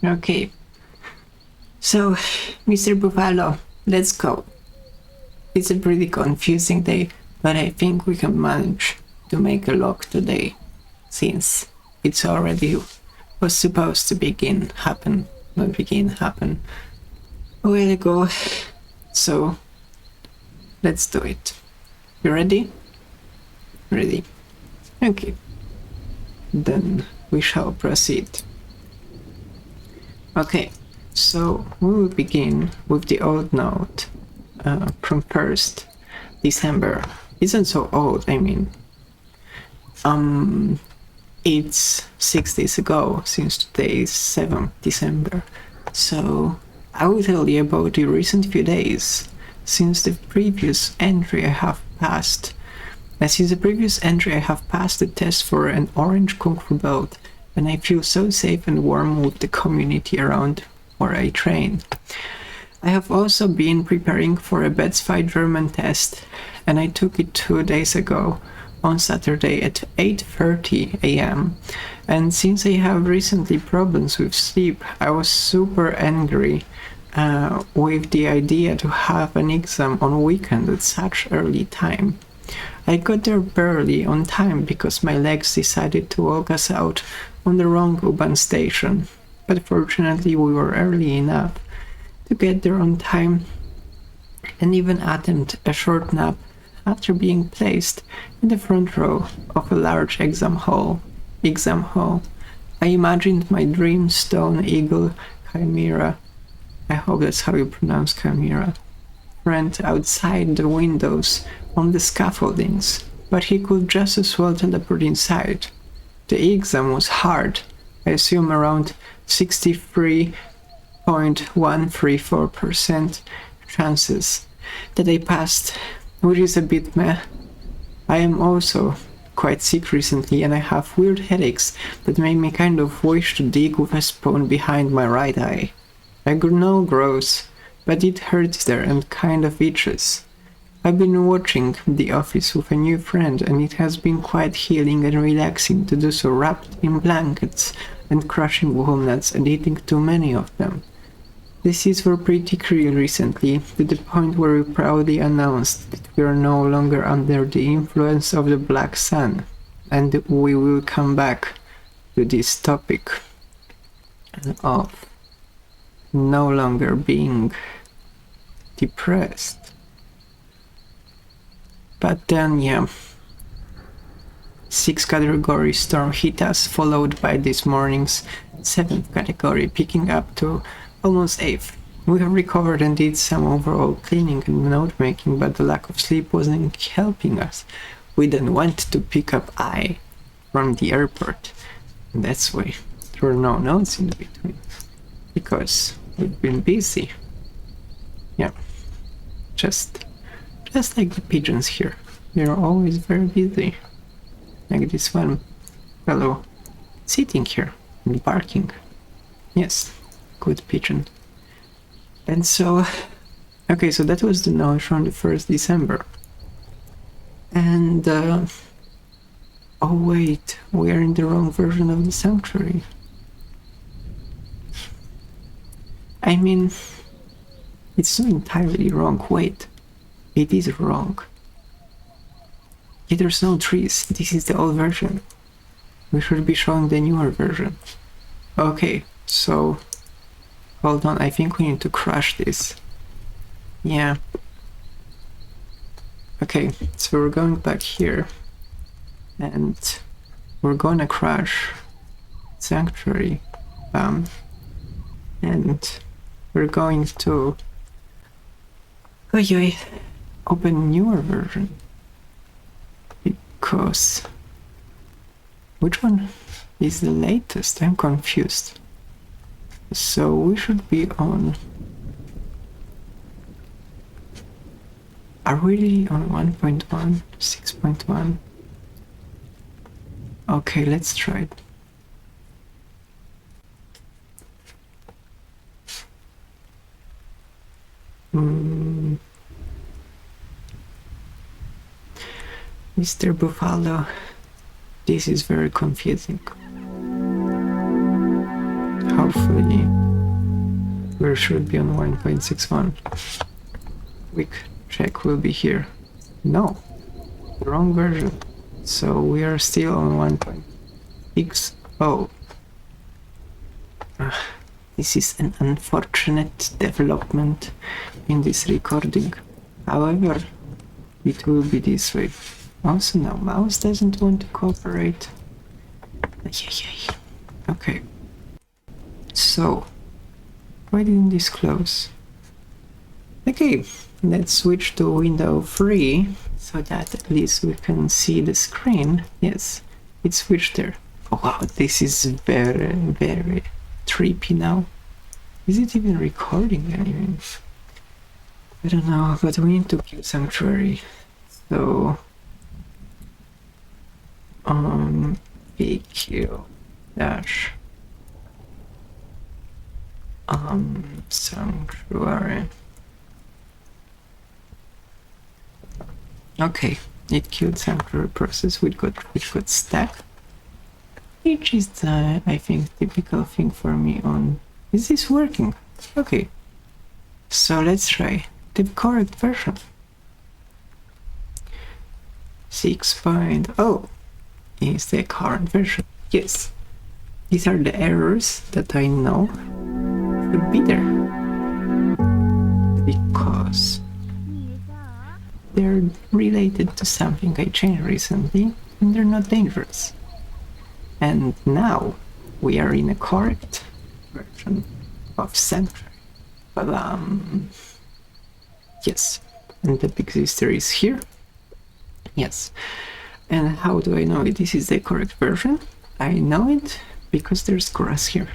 Okay, so Mr. Buffalo, let's go. It's a pretty confusing day, but I think we can manage to make a lock today, since it's already was supposed to happen a while ago. So let's do it. You ready? Ready. Okay. Then we shall proceed. Okay, so we will begin with the old note from 1st December. Isn't so old, I mean. It's 6 days ago since today is 7th December. So I will tell you about the recent few days since the previous entry I have passed. Since the previous entry I have passed the test for an orange kung fu belt, and I feel so safe and warm with the community around where I train. I have also been preparing for a Bets Fight German test, and I took it 2 days ago on Saturday at 8:30 a.m. And since I have recently problems with sleep, I was super angry with the idea to have an exam on weekend at such early time. I got there barely on time because my legs decided to walk us out on the wrong U-Bahn station, but fortunately we were early enough to get there on time and even attempt a short nap after being placed in the front row of a large exam hall. I imagined my dream stone eagle chimera, I hope that's how you pronounce chimera, friend outside the windows on the scaffoldings, but he could just as well teleport inside. The exam was hard, I assume around 63.134% chances that I passed, which is a bit meh. I am also quite sick recently and I have weird headaches that make me kind of wish to dig with a spoon behind my right eye. I know gross, but it hurts there and kind of itches. I've been watching The Office with a new friend and it has been quite healing and relaxing to do so wrapped in blankets and crushing walnuts and eating too many of them. The seas were pretty clear recently, to the point where we proudly announced that we are no longer under the influence of the black sun, and we will come back to this topic of no longer being depressed. But then, yeah, 6th category storm hit us, followed by this morning's 7th category, picking up to almost 8th. We have recovered and did some overall cleaning and note-making, but the lack of sleep wasn't helping us. We then went to pick up I from the airport, and that's why there were no notes in between, because we've been busy. Yeah, just like the pigeons here. They're always very busy. Like this one fellow sitting here and barking. Yes, good pigeon. And so, okay, so that was the note from the 1st December. And, oh wait, we are in the wrong version of the sanctuary. I mean, it's not entirely wrong, wait. It is wrong. Yeah, there's no trees. This is the old version. We should be showing the newer version. Okay, so hold on, I think we need to crush this. Yeah. Okay, so we're going back here and we're gonna crush Sanctuary. And we're going to open newer version. Because which one is the latest? I'm confused. So we should be on. Are we on 1.1, 6.1? Okay, let's try it. Mr. Buffalo, this is very confusing. How hopefully we should be on 1.61. Quick check will be here. No, wrong version. So we are still on 1.60. This is an unfortunate development in this recording. However, it will be this way. Also, now mouse doesn't want to cooperate. Okay. So, why didn't this close? Okay, let's switch to window 3 so that at least we can see the screen. Yes, it switched there. Oh wow, this is very, very trippy now. Is it even recording anything? I don't know, but we need to kill Sanctuary. So, PQ dash Sanctuary. Okay, it killed Sanctuary process which got stuck. Which is the, I think, typical thing for me on... Is this working? Okay. So let's try the correct version. 6.0 is the current version. Yes. These are the errors that I know should be there. Because they're related to something I changed recently and they're not dangerous. And now we are in a correct version of Sanctuary. But yes, and the big sister is here. Yes. And how do I know this is the correct version? I know it because there's grass here.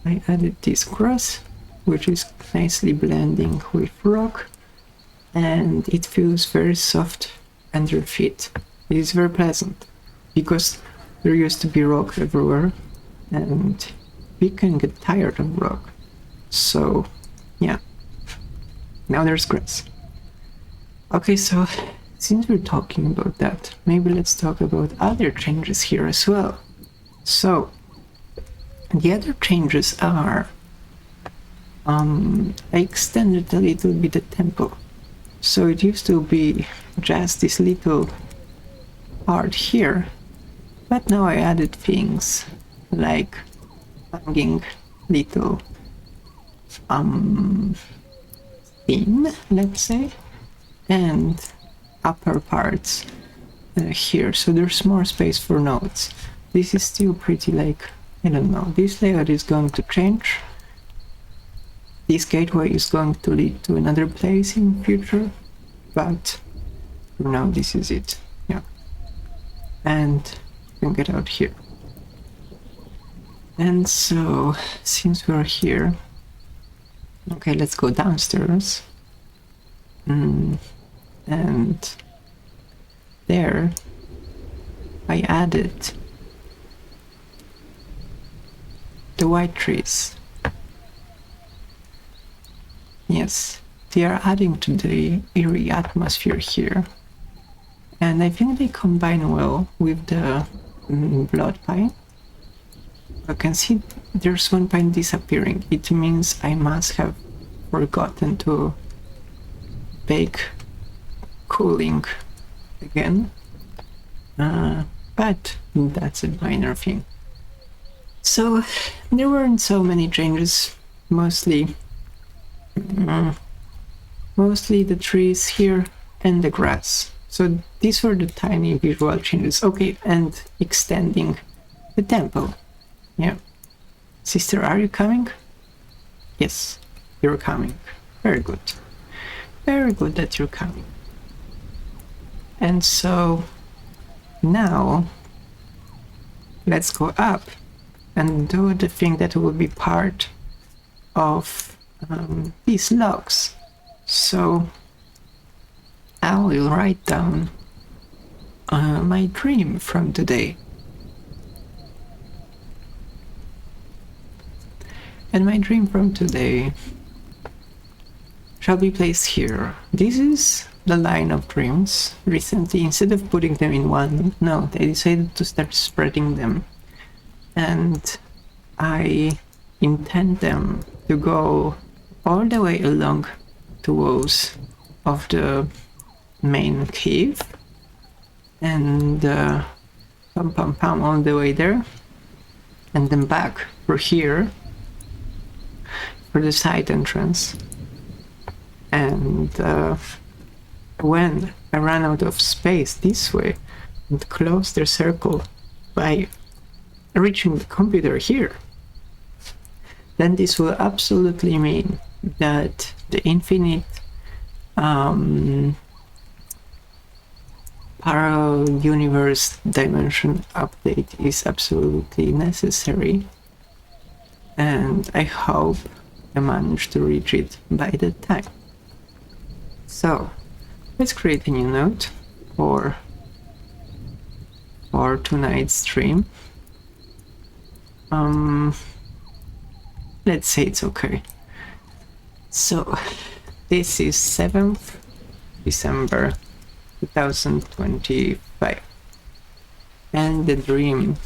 I added this grass, which is nicely blending with rock, and it feels very soft under feet. It is very pleasant because there used to be rock everywhere and we can get tired of rock. So yeah, now there's grass. Okay, so since we're talking about that, maybe let's talk about other changes here as well. So the other changes are I extended a little bit the tempo. So it used to be just this little part here, but now I added things like hanging little theme, let's say, and upper parts here, so there's more space for nodes. This is still pretty like, I don't know, this layout is going to change. This gateway is going to lead to another place in future, but for now this is it. Yeah, and we can get out here. And so since we're here, okay, let's go downstairs. And there I added the white trees. Yes, they are adding to the eerie atmosphere here, and I think they combine well with the blood pine. I can see there's one pine disappearing. It means I must have forgotten to bake cooling again, but that's a minor thing. So there weren't so many changes, mostly the trees here and the grass. So these were the tiny visual changes. Okay, and extending the tempo. Yeah. Sister, are you coming? Yes, you're coming. Very good. Very good that you're coming. And so now let's go up and do the thing that will be part of these logs. So I will write down my dream from today. And my dream from today shall be placed here. This is the line of dreams. Recently, instead of putting them in one note, I decided to start spreading them. And I intend them to go all the way along the walls of the main cave and pam all the way there, and then back for here for the side entrance. And when I ran out of space this way and close the circle by reaching the computer here, then this will absolutely mean that the infinite parallel universe dimension update is absolutely necessary, and I hope I manage to reach it by that time. So let's create a new note for tonight's stream. Let's say it's okay. So this is 7th December 2025, and the dream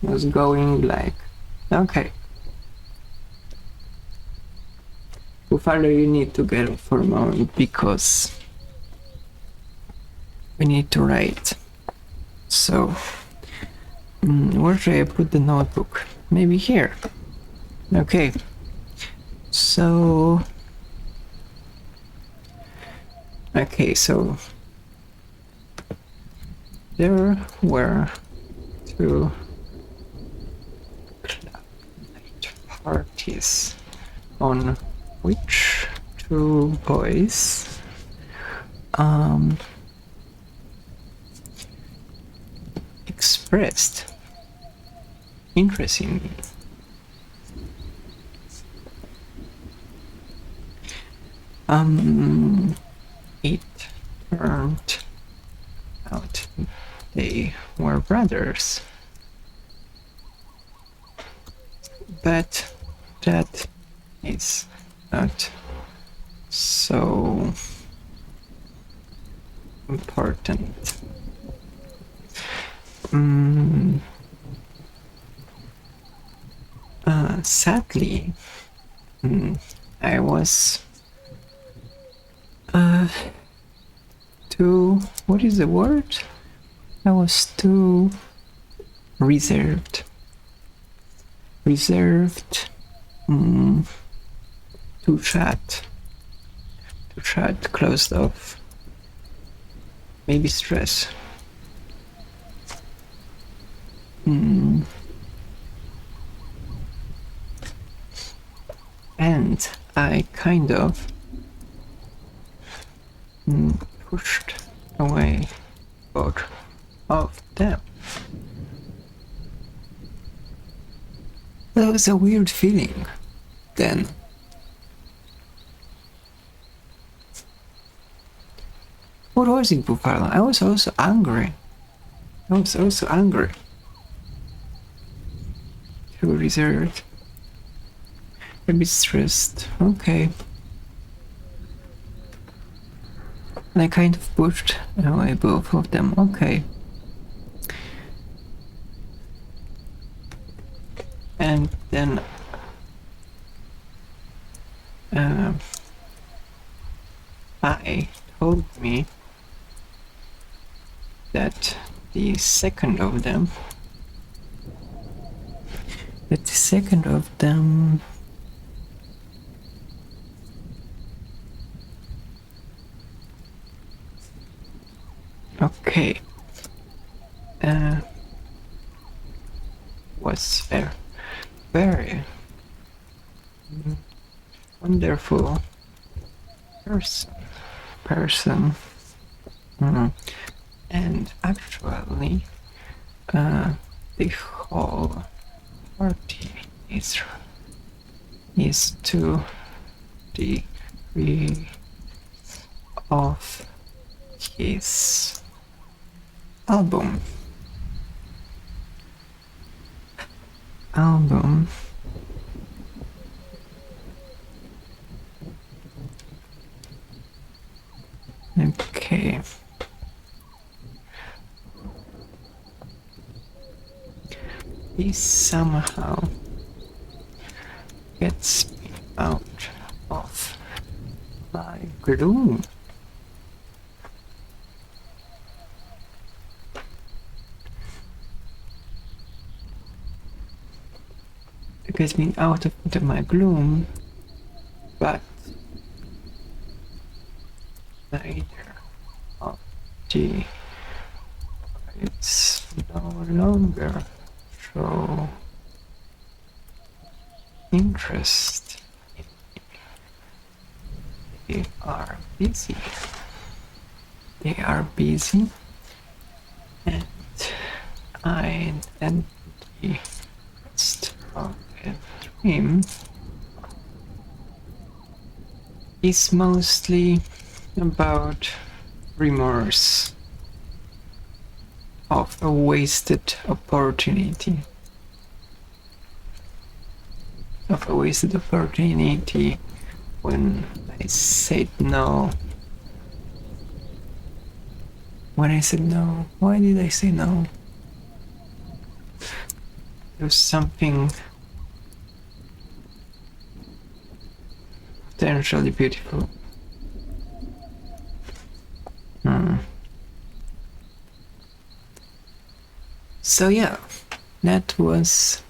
was going like, okay, Buffalo, you need to get up for a moment because we need to write. So where should I put the notebook? Maybe here. Okay, so there were 2 club night parties on which 2 boys expressed interest in me. It turned out they were brothers, but that is not so important. Sadly, I was too, what is the word? I was too reserved to chat closed off, maybe stress. And I kind of pushed away both of them. That was a weird feeling then. What was it, Buffalo? I was also angry. Too reserved. A bit stressed. Okay. And I kind of pushed away both of them. Okay. And then I told me that the second of them okay was very wonderful person. And actually the whole party is to the degree of his album. Okay. He somehow gets me out of my gloom. It gets me out of my gloom, but neither of the it's no longer show interest. They are busy. They are busy, and I and the rest of the dream is mostly about remorse of a wasted opportunity. Of a wasted opportunity when I said no. When I said no, why did I say no? There's something potentially beautiful. So yeah, that was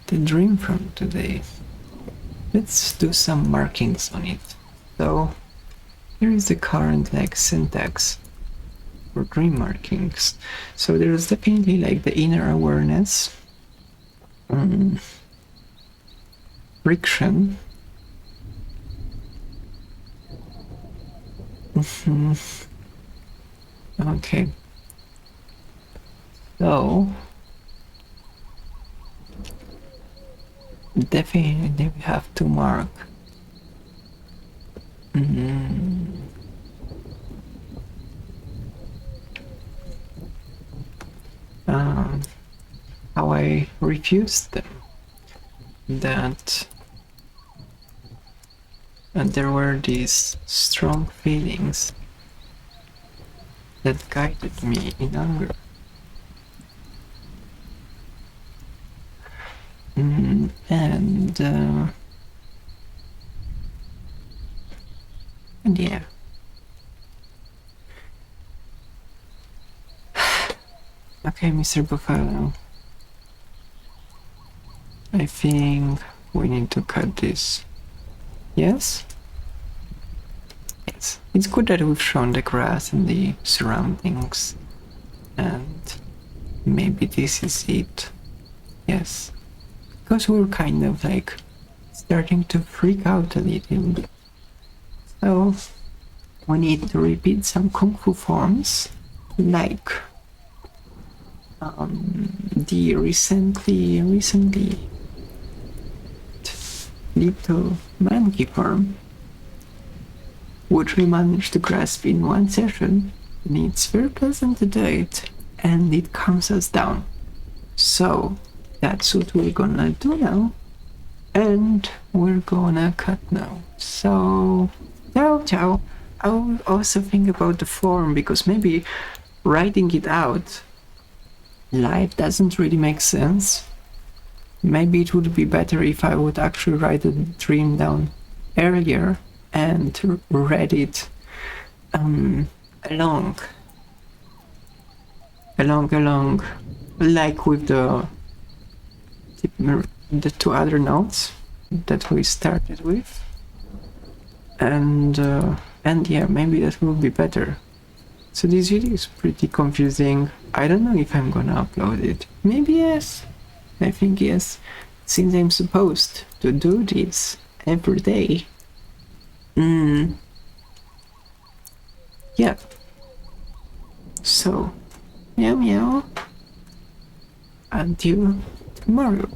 the dream from today. Let's do some markings on it. So here is the current syntax for dream markings. So there is definitely the inner awareness, friction, okay. So definitely we have to mark how I refused them. That there were these strong feelings that guided me in anger. And yeah. Okay, Mr. Buffalo. I think we need to cut this. Yes? Yes. It's good that we've shown the grass and the surroundings. And maybe this is it. Yes. Because we're kind of starting to freak out a little. So we need to repeat some kung fu forms, like the recently little monkey form, which we managed to grasp in one session, and it's very pleasant to do it, and it calms us down. So that's what we're gonna do now, and we're gonna cut now. So ciao. I'll also think about the form, because maybe writing it out live doesn't really make sense. Maybe it would be better if I would actually write the dream down earlier and read it along, like with the two other notes that we started with, and yeah, maybe that will be better. So this video is pretty confusing. I don't know if I'm gonna upload it. Maybe yes. I think yes, since I'm supposed to do this every day. Yeah. So, meow meow. Until tomorrow.